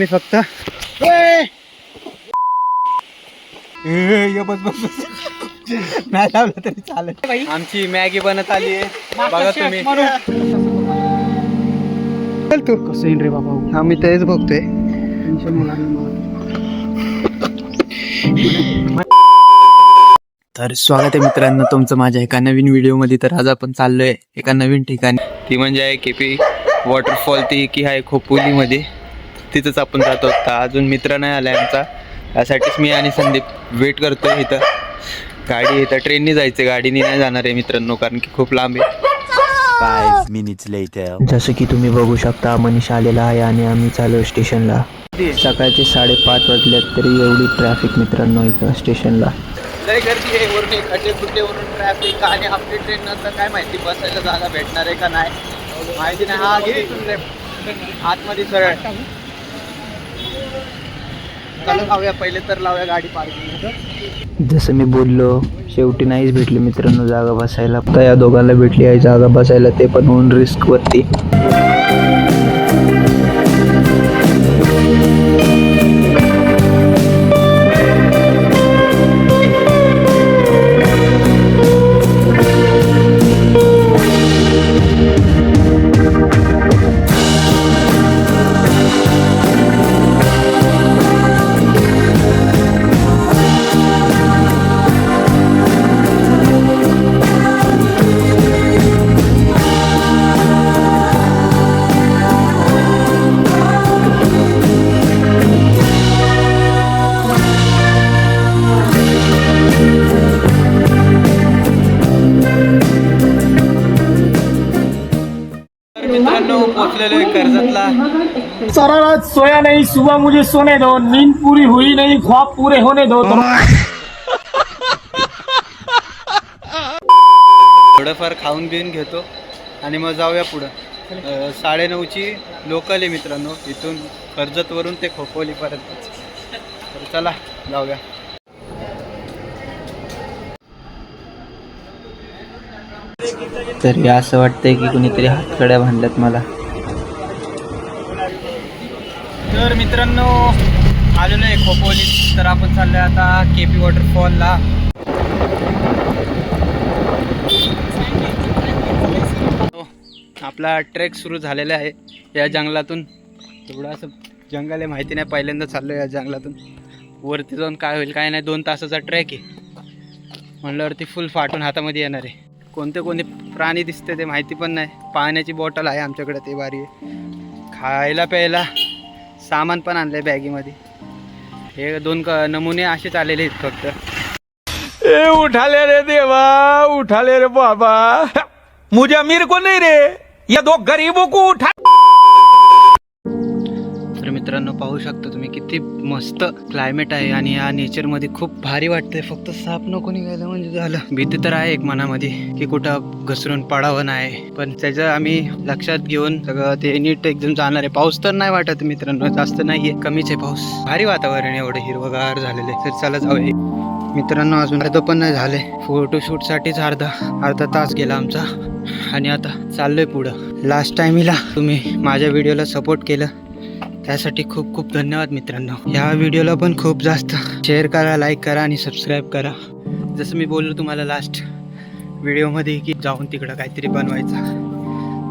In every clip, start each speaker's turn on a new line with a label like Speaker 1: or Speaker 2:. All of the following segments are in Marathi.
Speaker 1: मी फक्त बस नाही लावलं तरी चालेल. आमची मॅगी बनत आली आहे बघा तुम्ही. तू कसं येईल रे बाबा. हा मी तेच बघतोय. तर स्वागत आहे मित्रांनो तुमचं माझ्या एका नवीन व्हिडिओमध्ये. तर आज आपण चाललोय एका नवीन ठिकाणी, ती म्हणजे आहे केपी वॉटरफॉल. ती की आहे खोपोलीमध्ये, तिथंच आपण जातो. तर अजून मित्र नाही आलाय आमचा, त्यासाठीच मी आणि संदीप वेट करतोय इथं. गाडी इथं ट्रेननी जायचं, गाडीने नाही जाणार आहे मित्रांनो, कारण की खूप लांब आहे.
Speaker 2: 5 minutes later.
Speaker 3: जसं की तुम्ही बघू शकता मनीष आलेला आहे आणि आम्ही चालू स्टेशनला. सकाळचे 5:30 वाजल्यात तरी एवढी ट्रॅफिक मित्रांनो इथं स्टेशनला.
Speaker 1: लय गर्दी आहे. वरून एक खड्डे-खुड्डेवरून ट्रॅफिक, आणि आपली ट्रेन नंतर काय माहिती बसायला जागा भेटणार आहे का नाही माहिती नाही. हा घे इथून आतमध्ये सरळ. चला लावूया पहिले तर, लावूया गाडी पार्किंग.
Speaker 3: जसं मी बोललो शेवटी नाहीच भेटली मित्रांनो जागा बसायला. फक्त या दोघांना भेटली आहे जागा बसायला, ते पण होऊन रिस्कवरती.
Speaker 1: मित्रांनो पोहोचलेलो आहे कर्जतला.
Speaker 4: सारा रात सोया नहीं, सुबह मुझे सोने दो, नींद पूरी हुई नहीं, ख्वाब पूरे होने दो.
Speaker 1: थोडंफार खाऊन बिऊन घेतो आणि मग जाऊया पुढं. 9:30ची लोकल आहे मित्रांनो, इथून कर्जतवरून ते खोपोलीपर्यंत. तर चला जाऊया.
Speaker 3: तरी असं वाटतंय की कुणीतरी हातकड्या बांधल्यात मला.
Speaker 1: तर मित्रांनो आलेलो आहे खोपोलीत. तर आपण चाललोय आता केपी वॉटरफॉलला. आपला ट्रेक सुरू झालेला आहे या जंगलातून. एवढं असं जंगल आहे माहिती नाही, पहिल्यांदा चाललो या जंगलातून. वरती जाऊन काय होईल काय नाही. 2 तासाचा ट्रेक आहे म्हणल्यावरती फुल फाटून हातामध्ये येणार आहे. कोणते कोणते प्राणी दिसते ते माहिती पण नाही. पाण्याची बॉटल आहे आमच्याकडे, ते भारी आहे. खायला प्यायला सामान पण आणलं आहे बॅगीमध्ये. हे 2 नमुने असेच आलेले आहेत फक्त.
Speaker 4: ए उठाले रे देवा, उठाले रे बाबा, मुझे अमीर को नहीं रे, या 2 गरीबों को उठा.
Speaker 1: तर मित्रांनो पाहू शकता तुम्ही किती मस्त क्लायमेट आहे, आणि या नेचरमध्ये खूप भारी वाटतंय. फक्त साप नको निघायला म्हणजे झालं. भीती तर आहे एक मनामध्ये की कुठं घसरून पडावं नाही, पण त्याचं आम्ही लक्षात घेऊन सगळं ते नीट एकदम जाणार आहे. पाऊस तर नाही वाटत मित्रांनो, जास्त नाहीये, कमीच आहे पाऊस. भारी वातावरण एवढं हिरवगार झालेलं आहे. तर चला जाऊया मित्रांनो. अजून अर्ध पण नाही झाले. फोटोशूटसाठीच अर्धा तास गेला आमचा, आणि आता चाललोय पुढं. लास्ट टाइमला तुम्ही माझ्या व्हिडिओला सपोर्ट केलं त्यासाठी खूप खूप धन्यवाद मित्रांनो. या व्हिडिओला पण खूप जास्त शेअर करा, लाईक करा आणि सबस्क्राईब करा. जसं मी बोललो तुम्हाला लास्ट व्हिडिओमध्ये की जाऊन तिकडं काहीतरी बनवायचं,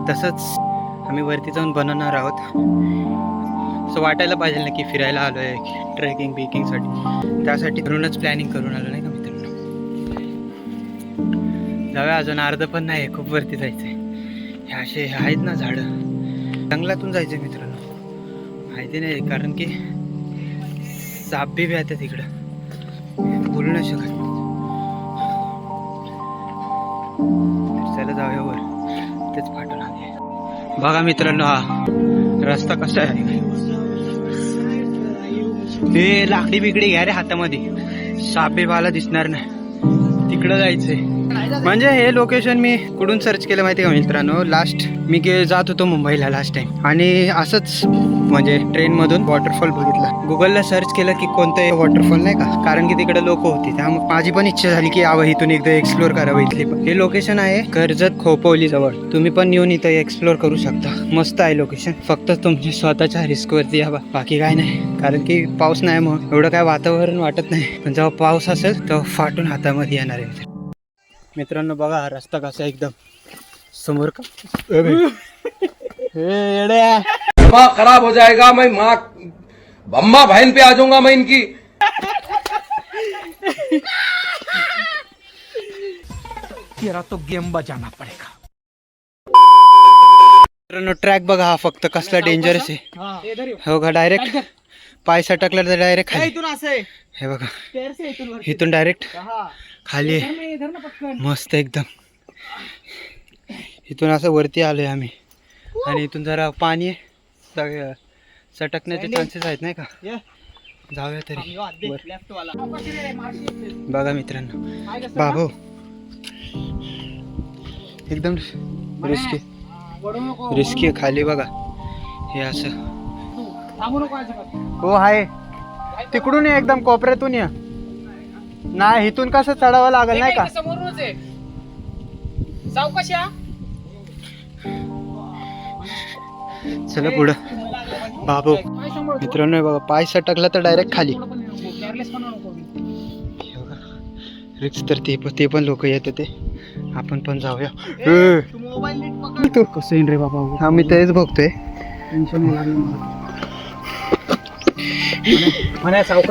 Speaker 1: तसंच आम्ही वरती जाऊन बनवणार आहोत. असं वाटायला पाहिजे ना की फिरायला आलो आहे ट्रेकिंग बिकिंगसाठी. त्यासाठी घरूनच प्लॅनिंग करून आलो नाही का मित्रांनो. जाऊया, अजून अर्ध पण नाही, खूप वरती जायचं आहे. हे असे आहेत ना झाडं, जंगलातून जायचं आहे मित्रांनो. माहिती नाही कारण की साप बी येतात तिकडं, बोलू नाही शकत. चला जाऊया वर, तेच पाठवून आले. बघा मित्रांनो हा रस्ता कसा आहे. हे लाकडी बिकडी घ्या रे हातामध्ये, साप बिबाला दिसणार नाही. तिकडं जायचंय. म्हणजे हे लोकेशन मी कुठून सर्च केलं माहिती का मित्रांनो, लास्ट मी जात होतो मुंबईला लास्ट टाइम आणि असंच म्हणजे ट्रेनमधून वॉटरफॉल बघितला. गुगलला सर्च केलं की कोणतं वॉटरफॉल नाही का, कारण की तिकडे लोक होती, त्यामुळे माझी पण इच्छा झाली की यावं इथून एकदा एक्सप्लोर करावं इथली. हे लोकेशन आहे कर्जत खोपोली जवळ. तुम्ही पण येऊन इथं एक्सप्लोर करू शकता. मस्त आहे लोकेशन. फक्त तुमच्या स्वतःच्या रिस्कवरती या, बाकी काय नाही. कारण की पाऊस नाही मग एवढं काय वातावरण वाटत नाही, पण जेव्हा पाऊस असेल तेव्हा फाटून हातामध्ये येणार आहे. मित्रांनो बघा हा रस्ता कसा एकदम समोर का
Speaker 5: दिमाग खराब हो जाएगा. मैं माँ अम्मा बहन पे आ जाऊंगा मैं इनकी.
Speaker 4: तेरा तो गेम बजाना पड़ेगा.
Speaker 1: मित्रांनो ट्रॅक बघा हा फक्त कसला डेंजरस आहे. हो का, डायरेक्ट पाय सटकला तर डायरेक्ट खाली. हे बघा इथून डायरेक्ट खाली आहे. मस्त एकदम. इथून असं वरती आलोय आम्ही आणि इथून जरा पाणी आहे, सटकण्याचे चान्सेस आहेत नाही का. जाऊया तरी बघा मित्रांनो. बाबू एकदम रिस्की आहे खाली बघा. हे असं हो आहे. तिकडून ये एकदम कोपऱ्यातून या. नाही इथून कसं चढावं लागेल नाही का. चला पुढं. बाबू मित्रांनो बघा पाय सटकला तर डायरेक्ट खाली. रिक्स तर ते पण लोक येते ते. आपण पण जाऊया. तू कसं येईन रे बाबा. हा मी तेच बघतोय.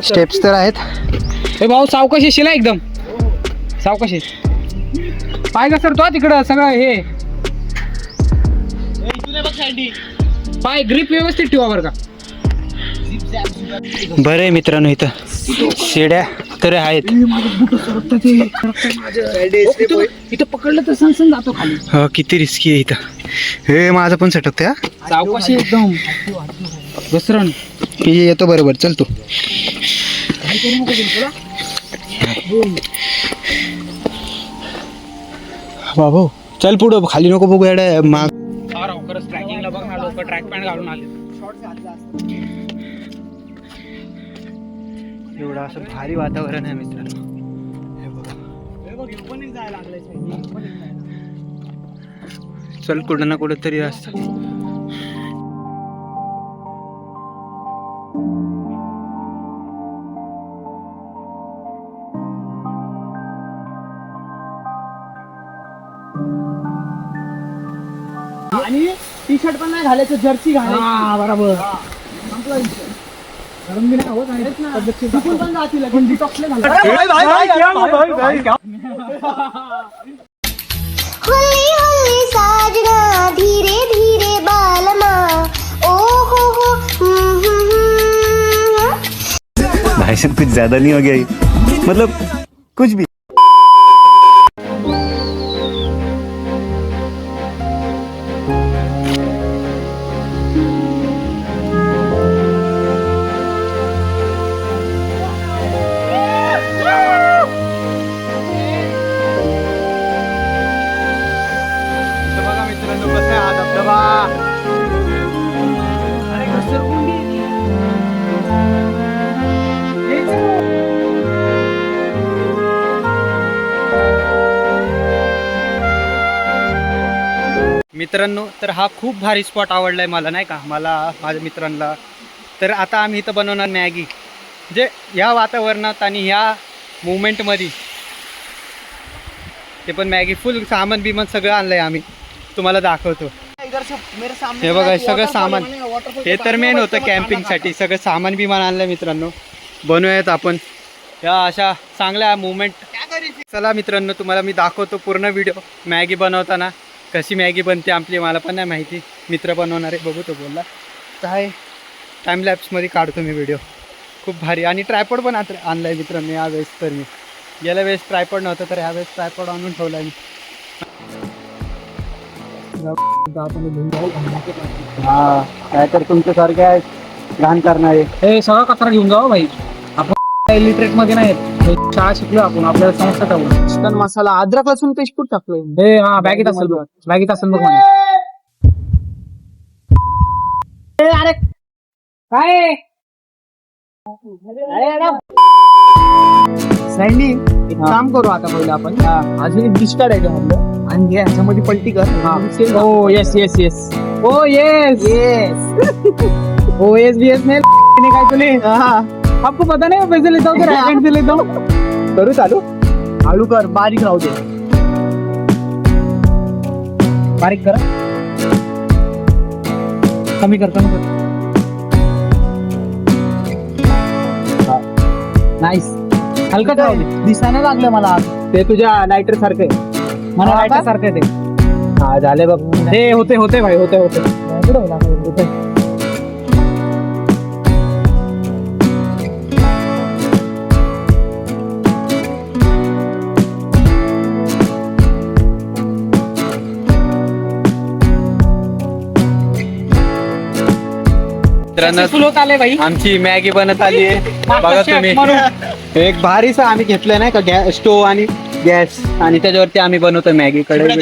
Speaker 1: स्टेप्स तर आहेत.
Speaker 6: हे भाऊ सावकाश येशील एकदम सावकाश. पाय घसरतो तिकडं सगळं. हे पाय ग्रिप व्यवस्थित ठेवा बरं का.
Speaker 1: बरं आहे मित्रांनो इथं शिड्या तर आहेत.
Speaker 6: इथं पकडलं तर सनसन जातो खाली.
Speaker 1: हो किती रिस्की आहे इथं. हे माझं पण सटकतंय हा.
Speaker 6: सावकाश एकदम घसरण.
Speaker 1: मी येतो बरोबर. चल तू. बाबू चल पुढं खाली नको बघू. येड्या माग
Speaker 6: खरंच ट्रॅकिंगला बघ ना लोक ट्रॅक पॅन्ट घालून आले.
Speaker 1: एवढं असं भारी वातावरण आहे मित्रांनो. हे बघा चल कुठं ना कुठं तरी असतं.
Speaker 6: आणि टी शर्ट पण नाही घालायचं, जर्सी घालायचं. बरोबर.
Speaker 7: होली होली साजना धीरे धीरे बालमा ओ हो
Speaker 2: भाई साहब कुछ ज्यादा नहीं हो गया ये? मतलब कुछ भी.
Speaker 1: बघा मित्रांनो कसं आहे हा धबधबा. मित्रांनो तर हा खूप भारी स्पॉट आवडलाय मला नाही का, मला माझ्या मित्रांना. तर आता आम्ही इथं बनवणार मॅगी. जे ह्या वातावरणात आणि ह्या मुवमेंटमध्ये ते पण मॅगी फुल सामान बिमान सगळं आणलंय आम्ही. तुम्हाला दाखवतो. हे बघा सगळं सामान. हे तर मेन होतं कॅम्पिंगसाठी. सगळं सामान बिमान आणलंय मित्रांनो. बनवूयात आपण या अशा चांगल्या मुवमेंट. चला मित्रांनो तुम्हाला मी दाखवतो पूर्ण व्हिडिओ मॅगी बनवताना. कशी मॅगी बनते आपली मला पण नाही माहिती. मित्र बनवणार आहे बघू तो बोलला. काय टाईमलॅप्समध्ये काढतो मी व्हिडिओ. खूप भारी. आणि ट्रायपॉड पण आणला आहे मित्रांनो यावेळेस. तर मी गेल्या वेळेस ट्रायपॉड नव्हतं तर यावेळेस ट्रायपॉड आणून ठेवला आहे मी. हा काय तर तुमच्यासारखे आहे घाण करणारे.
Speaker 6: हे सगळा कचरा घेऊन जावा भाई. आपण इलिटरेट मध्ये नाही. शाळा शिकलो आपण, आपल्याला समजतं तेवढं.
Speaker 1: चिकन मसाला, अद्रक लसूण पेस्ट कुठं टाकलोय.
Speaker 6: हे हा बॅगेत असेल बघ. बॅगेत असेल बघ म्हणे. अरे काय
Speaker 1: सायली एक काम करू आता पहिलं आपण अजून एक डिश काढायचं म्हणलं आणि ह्याच्यामध्ये पलटी कर.
Speaker 6: ओ येस येस येस ओ येस येस ओ येस बी एस नहीं काय तुले आपको पता नहीं मैं पैसे लेता हूँ अकाउंट से लेता हूँ.
Speaker 1: करू चालू आलू कर बारीक राहू दे.
Speaker 6: बारीक करा कमी कर नाईस हलकं ठेव
Speaker 1: दिसायला लागलं मला आज.
Speaker 6: ते तुझ्या लायटर सारखं आहे मला
Speaker 1: हा का?
Speaker 6: लायटर सारखं आहे ते. हा झाले बघ हे होते भाई होते
Speaker 1: मित्रांनो
Speaker 6: होत आले भाई
Speaker 1: आमची मॅगी बनत आली आहे बघा तुम्ही. एक भारीसा आम्ही घेतलंय नाही का स्टोव आणि गॅस आणि त्याच्यावरती आम्ही बनवतो मॅगी कडे.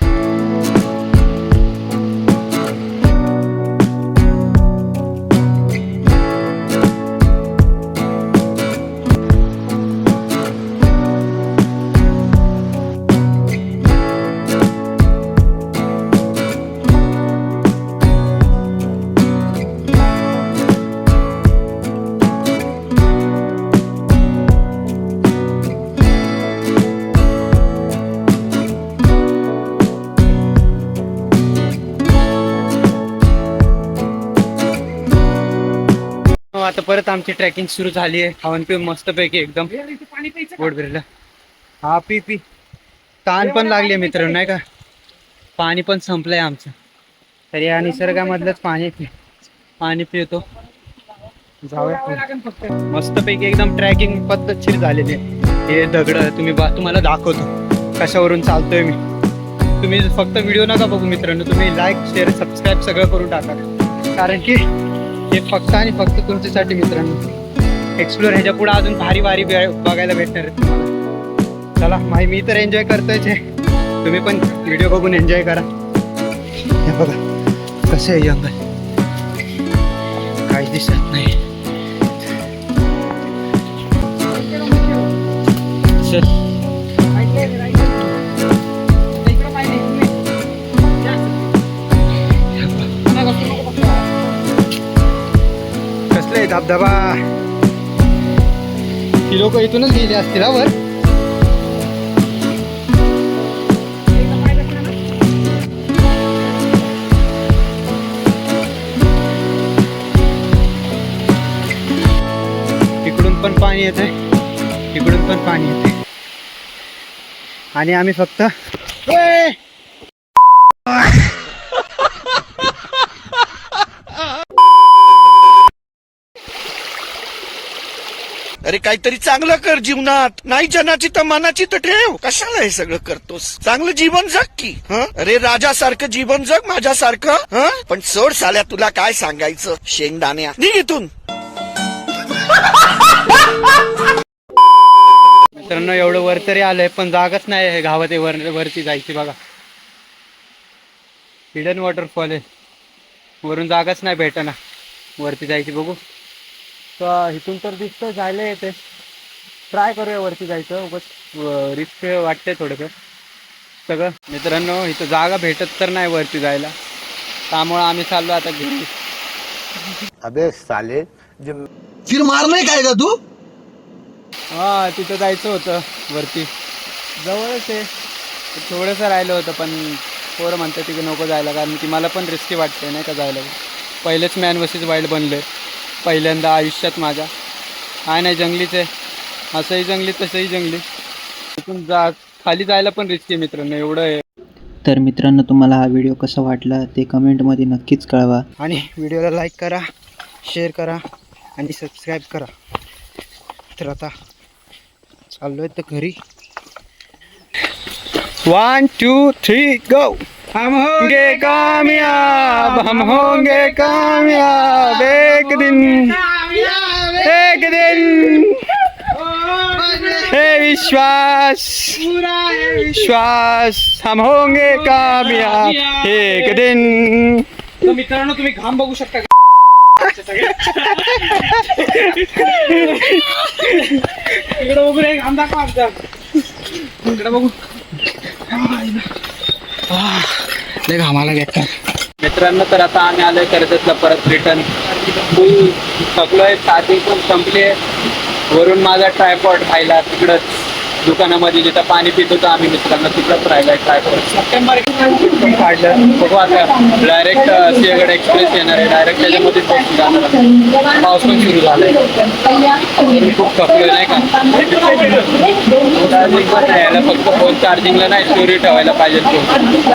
Speaker 1: आता परत आमची ट्रेकिंग सुरू झाली आहे. खाऊन पिऊन मस्त पैकी एकदम पोट भरलं. हा पी ताण पण लागली मित्रांनो नाही का. पाणी पण संपलंय आमचं तर या निसर्गामधलंच पाणी पितो. जाऊया मस्त पैकी एकदम ट्रेकिंग पद्धतशीर झालेली आहे. हे दगड तुम्हाला दाखवतो कशावरून चालतोय मी. तुम्ही फक्त व्हिडिओ नका बघू मित्रांनो, तुम्ही लाईक शेअर सबस्क्राईब सगळं करून टाका कारण की हे फक्त आणि फक्त तुमच्यासाठी मित्रांनो. एक्सप्लोर ह्याच्या पुढे अजून भारी बघायला भेटणार आहेत तुम्हाला. चला मी तर एन्जॉय करतोयच आहे, तुम्ही पण व्हिडिओ बघून एन्जॉय करा. हे बघा कसं आहे जंगल, काहीच दिसत नाही. चल कसले धबधबा. ही लोक इथूनच गेली असतील हा वर. इकडून पण पाणी येते, इकडून पण पाणी येते आणि आम्ही फक्त
Speaker 8: अरे काहीतरी चांगलं कर जीवनात, नाही जनाची तर मनाची तर ठेव. कशाला हे सगळं करतोस? चांगलं जीवन जग की. अरे राजासारखं जीवन जग माझ्यासारखं. पण सोड साल्या, तुला काय सांगायचं शेंगदाण्या. निघ इथून.
Speaker 1: मित्रांनो एवढं वर तरी आलंय पण जागाच नाही आहे गावात वरती जायची. बघा हिडन वॉटरफॉल आहे, वरून जागाच नाही भेटना वरती जायची. बघू इथून तर दिसतं जायला येते. ट्राय करूया वरती जायचं, बस रिस्क वाटतंय थोडंसं सगळं. मित्रांनो इथं जागा भेटत तर नाही वरती जायला, त्यामुळं आम्ही चाललो आता घरी.
Speaker 2: अबे साले
Speaker 8: फिर मारणे काय का तू?
Speaker 1: हा तिथं जायचं होतं वरती, जवळच आहे. थोडंसं राहिलं होतं पण पोरं म्हणतात तिथे नको जायला कारण की मला पण रिस्की वाटते नाही का जायला. पहिलेच मॅन वर्सेस वाईल्ड बनले पहिल्यांदा आयुष्यात माझ्या. काय नाही जंगलीच आहे, असंही जंगली तसंही जंगली. तिथून खाली जायला पण रिस्की मित्रांनो एवढं आहे.
Speaker 3: तर मित्रांनो तुम्हाला हा व्हिडिओ कसा वाटला ते कमेंटमध्ये नक्कीच कळवा.
Speaker 1: आणि व्हिडिओला लाईक करा, शेअर करा आणि सबस्क्राईब करा. तर आता चाललो आहे तर घरी. 1 2 3 गो. हम होंगे कामयाब, हम होंगे कामयाब एक दिन, एक दिन. हे विश्वास, विश्वास, हम होंगे कामयाब एक दिन.
Speaker 6: मित्रांनो तुम्ही घाम बघू शकता. इकडे बघू रे, आमदा का आमचा इकडे बघू.
Speaker 1: लय घामाला घेत.
Speaker 9: मित्रांनो, तर आता आम्ही आलोय कर्जतला परत रिटर्न. फुल थकलोय, चार्जिंग पण संपली आहे. वरून माझा ट्रायपॉड राहिला तिकडंच दुकानामध्ये, जिथं पाणी पित होतो आम्ही मित्रांनो, तिकडंच राहिलाय ट्रायपॉड. सप्टेंबर काढलं. बघू आता डायरेक्ट सिंहगड एक्सप्रेस येणार आहे, डायरेक्ट त्याच्यामध्ये जाणार. पाऊस पण सुरू झालाय, खूप थकलोय नाही का. चार्जिंग पण राहायला, फक्त फोन चार्जिंगला नाही, स्टोरी ठेवायला पाहिजे.